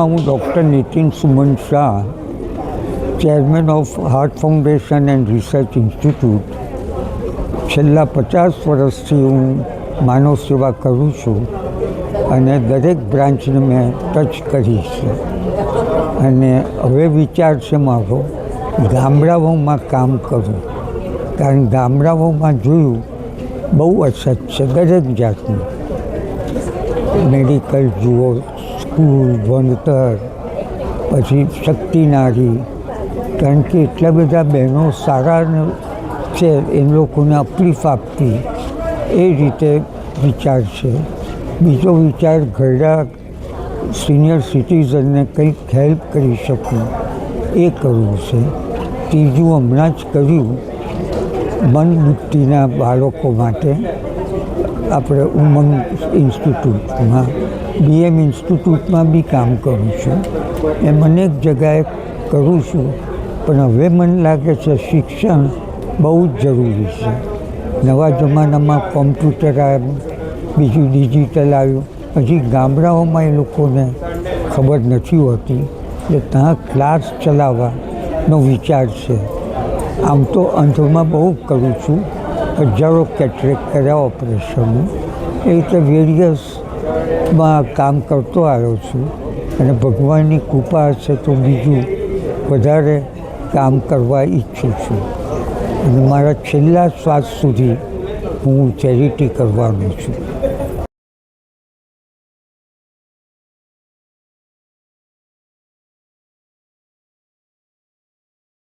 હું doctor Nitin Suman Shah, chairman of heart foundation and research institute. છેલ્લા 50 વર્ષથી હું માનવ સેવા કરું છું અને દરેક બ્રાન્ચને મેં ટચ કરી છે. અને હવે વિચાર છે મારો ગામડાઓમાં કામ કરું, કારણ ગામડાઓમાં જોયું બહુ અછત છે દરેક જાતની. મેડિકલ જુઓ, સ્કૂલ, ભણતર, પછી શક્તિ નારી, કારણ કે એટલા બધા બહેનો સારા છે એ લોકોને અપલીફ આપતી, એ રીતે વિચાર છે. બીજો વિચાર ઘરડા સિનિયર સિટીઝનને કંઈક હેલ્પ કરી શકું એ કરવું છે. ત્રીજું હમણાં જ કર્યું મંદબુદ્ધિના બાળકો માટે આપણે ઉમંગ ઇન્સ્ટિટ્યૂટમાં, BM ઇન્સ્ટિટ્યૂટમાં બી કામ કરું છું. એમ અનેક જગાએ કરું છું, પણ હવે મને લાગે છે શિક્ષણ બહુ જ જરૂરી છે. નવા જમાનામાં કોમ્પ્યુટર આવ્યું, બીજું ડિજિટલ આવ્યું, હજી ગામડાઓમાં એ લોકોને ખબર નથી હોતી, એટલે ત્યાં ક્લાસ ચલાવવાનો વિચાર છે. આમ તો અંધમાં બહુ કરું છું, હજારો કેટરેક્ટ કર્યા ઓપરેશનો, એ રીતે વેરિયસમાં કામ કરતો આવ્યો છું. અને ભગવાનની કૃપા હશે તો બીજું વધારે કામ કરવા ઈચ્છું છું. અને મારા છેલ્લા શ્વાસ સુધી હું ચેરિટી કરવાનો છું.